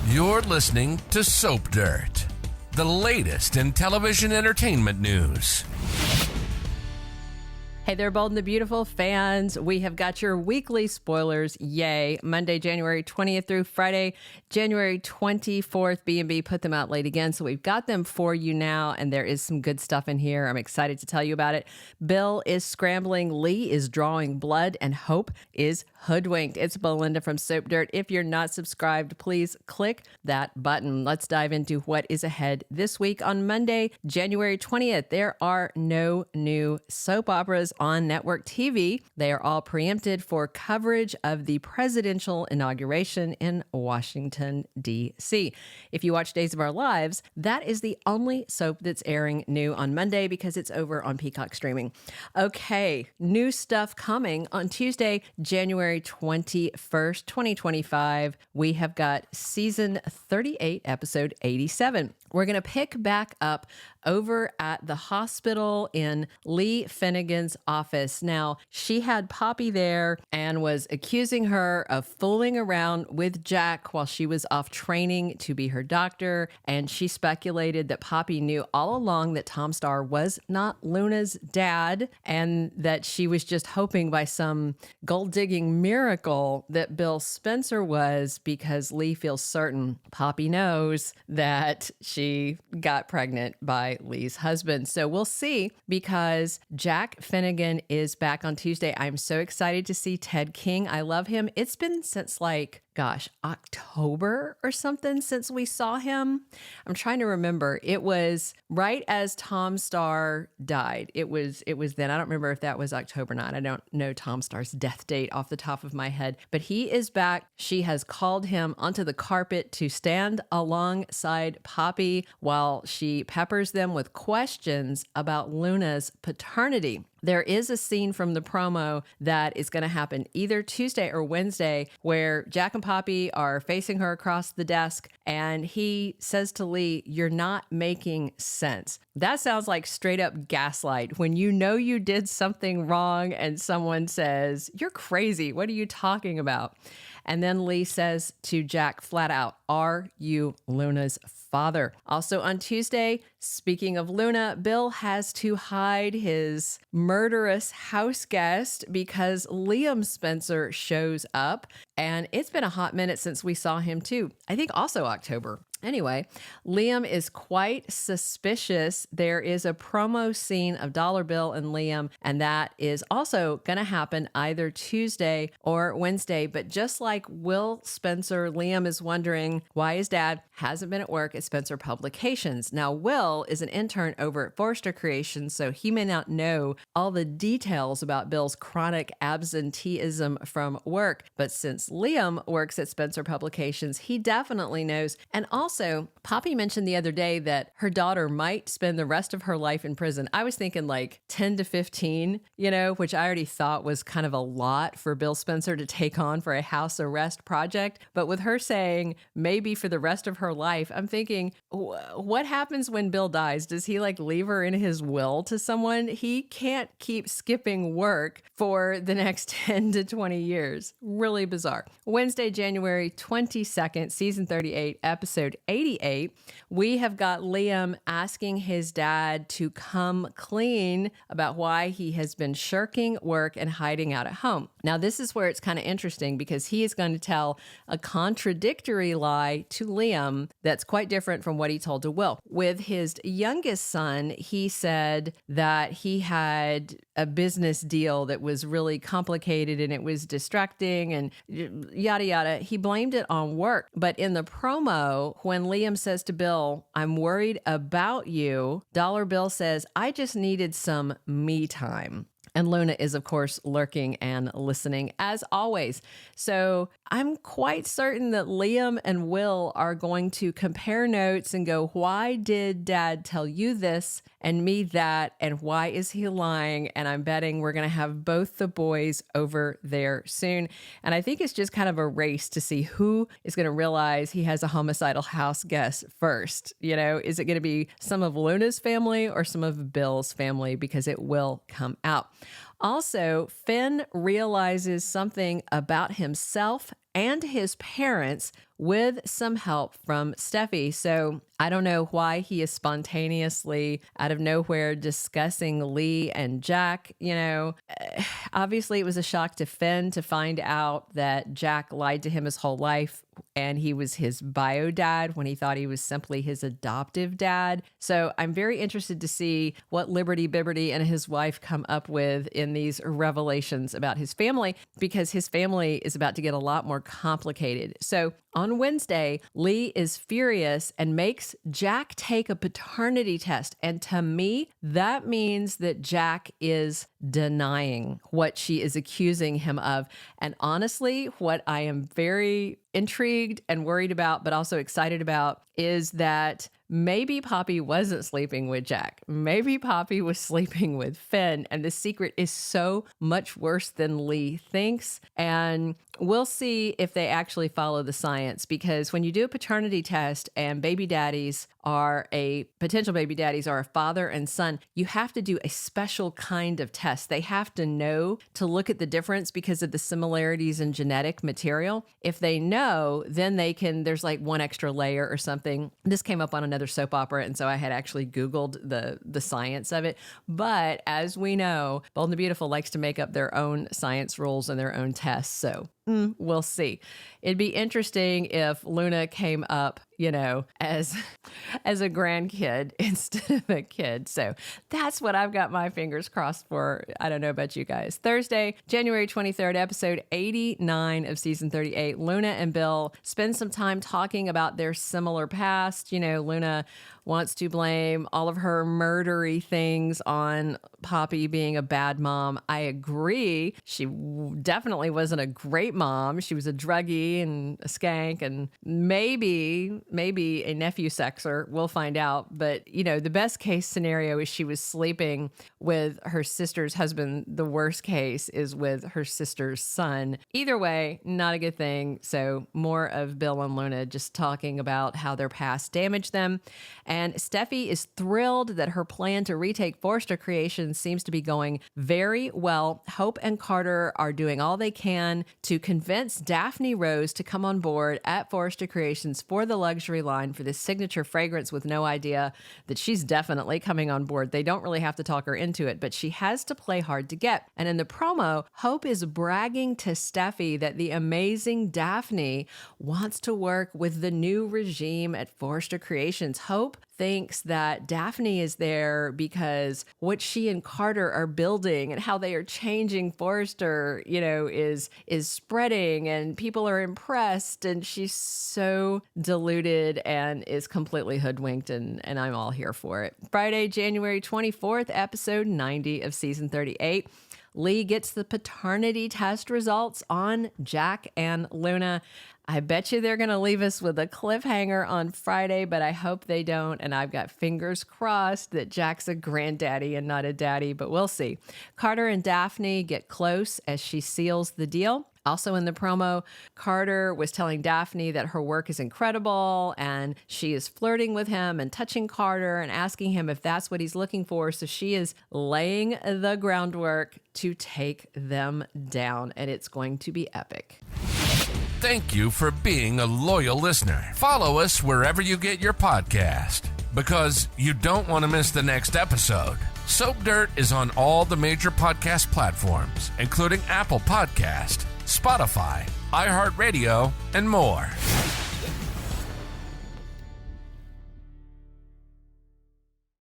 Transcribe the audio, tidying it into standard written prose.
You're listening to Soap Dirt, the latest in television entertainment news. Hey there, Bold and the Beautiful fans. We have got your weekly spoilers. Yay. Monday, January 20th through Friday, January 24th. B&B put them out late again, so we've got them for you now, and there is some good stuff in here. I'm excited to tell you about it. Bill is scrambling, Lee is drawing blood, and Hope is hoodwinked. It's Belinda from Soap Dirt. If you're not subscribed, please click that button. Let's dive into what is ahead this week. On Monday, January 20th, there are no new soap operas on network TV. They are all preempted for coverage of the presidential inauguration in Washington, D.C. If you watch Days of Our Lives, that is the only soap that's airing new on Monday because it's over on Peacock streaming. Okay, new stuff coming on Tuesday, January 21st, 2025. We have got season 38, episode 87. We're going to pick back up over at the hospital in Li Finnegan's office. Now, she had Poppy there and was accusing her of fooling around with Jack while she was off training to be her doctor. And she speculated that Poppy knew all along that Tom Starr was not Luna's dad and that she was just hoping by some gold-digging miracle that Bill Spencer was, because Lee feels certain Poppy knows that she got pregnant by Lee's husband. So we'll see, because Jack Finnegan is back on Tuesday. I'm so excited to see Ted King. I love him. It's been since October or something since we saw him. I'm trying to remember. It was right as Tom Starr died. It was then. I don't remember if that was October or not. I don't know Tom Starr's death date off the top of my head, but he is back. She has called him onto the carpet to stand alongside Poppy while she peppers them with questions about Luna's paternity. There is a scene from the promo that is going to happen either Tuesday or Wednesday where Jack and Poppy are facing her across the desk, and he says to Lee, "You're not making sense." That sounds like straight up gaslight. When you know you did something wrong and someone says, "You're crazy. What are you talking about?" And then Lee says to Jack flat out, "Are you Luna's father?" Also on Tuesday, speaking of Luna, Bill has to hide his murderous house guest because Liam Spencer shows up. And it's been a hot minute since we saw him too. I think also October. Anyway, Liam is quite suspicious. There is a promo scene of Dollar Bill and Liam, and that is also going to happen either Tuesday or Wednesday. But just like Will Spencer, Liam is wondering why his dad hasn't been at work at Spencer Publications. Now, Will is an intern over at Forrester Creations, so he may not know all the details about Bill's chronic absenteeism from work. But since Liam works at Spencer Publications, he definitely knows. And also, Poppy mentioned the other day that her daughter might spend the rest of her life in prison. I was thinking like 10 to 15, which I already thought was kind of a lot for Bill Spencer to take on for a house arrest project. But with her saying maybe for the rest of her life, I'm thinking, what happens when Bill dies? Does he leave her in his will to someone? He can't keep skipping work for the next 10 to 20 years. Really bizarre. Wednesday, January 22nd, season 38, episode 88, we have got Liam asking his dad to come clean about why he has been shirking work and hiding out at home. Now, this is where it's kind of interesting because he is going to tell a contradictory lie to Liam that's quite different from what he told to Will. With his youngest son, he said that he had a business deal that was really complicated and it was distracting and yada, yada. He blamed it on work. But in the promo, when Liam says to Bill, "I'm worried about you," Dollar Bill says, "I just needed some me time." And Luna is, of course, lurking and listening as always. So I'm quite certain that Liam and Will are going to compare notes and go, why did Dad tell you this and me that? And why is he lying? And I'm betting we're going to have both the boys over there soon. And I think it's just kind of a race to see who is going to realize he has a homicidal house guest first. Is it going to be some of Luna's family or some of Bill's family? Because it will come out. Also, Finn realizes something about himself and his parents with some help from Steffi. So I don't know why he is spontaneously out of nowhere discussing Lee and Jack. Obviously it was a shock to Finn to find out that Jack lied to him his whole life and he was his bio dad when he thought he was simply his adoptive dad. So I'm very interested to see what Liberty Bibberty and his wife come up with in these revelations about his family, because his family is about to get a lot more complicated. So on Wednesday, Lee is furious and makes Jack take a paternity test. And to me, that means that Jack is denying what she is accusing him of. And honestly, what I am very intrigued and worried about, but also excited about, is that maybe Poppy wasn't sleeping with Jack. Maybe Poppy was sleeping with Finn, and the secret is so much worse than Lee thinks. And we'll see if they actually follow the science, because when you do a paternity test and potential baby daddies are a father and son, you have to do a special kind of test. They have to know to look at the difference because of the similarities in genetic material. If they know, then there's like one extra layer or something. This came up on another soap opera, and so I had actually Googled the science of it. But as we know, Bold and the Beautiful likes to make up their own science rules and their own tests. So we'll see. It'd be interesting if Luna came up, as a grandkid instead of a kid. So that's what I've got my fingers crossed for. I don't know about you guys. Thursday, January 23rd, episode 89 of season 38. Luna and Bill spend some time talking about their similar past. Luna wants to blame all of her murdery things on Poppy being a bad mom. I agree. She definitely wasn't a great mom. She was a druggie and a skank and maybe a nephew sexer. We'll find out. But, the best case scenario is she was sleeping with her sister's husband. The worst case is with her sister's son. Either way, not a good thing. So more of Bill and Luna just talking about how their past damaged them. And Steffi is thrilled that her plan to retake Forrester Creations seems to be going very well. Hope and Carter are doing all they can to convince Daphne Rose to come on board at Forrester Creations for the luxury line for this signature fragrance, with no idea that she's definitely coming on board. They don't really have to talk her into it, but she has to play hard to get. And in the promo, Hope is bragging to Steffi that the amazing Daphne wants to work with the new regime at Forrester Creations. Hope thinks that Daphne is there because what she and Carter are building and how they are changing Forrester, is spreading and people are impressed, and she's so deluded and is completely hoodwinked, and I'm all here for it. Friday, January 24th, episode 90 of season 38. Lee gets the paternity test results on Jack and Luna. I bet you they're going to leave us with a cliffhanger on Friday, but I hope they don't. And I've got fingers crossed that Jack's a granddaddy and not a daddy, but we'll see. Carter and Daphne get close as she seals the deal. Also in the promo, Carter was telling Daphne that her work is incredible and she is flirting with him and touching Carter and asking him if that's what he's looking for. So she is laying the groundwork to take them down, and it's going to be epic. Thank you for being a loyal listener. Follow us wherever you get your podcast, because you don't want to miss the next episode. Soap Dirt is on all the major podcast platforms, including Apple Podcast, Spotify, iHeartRadio, and more.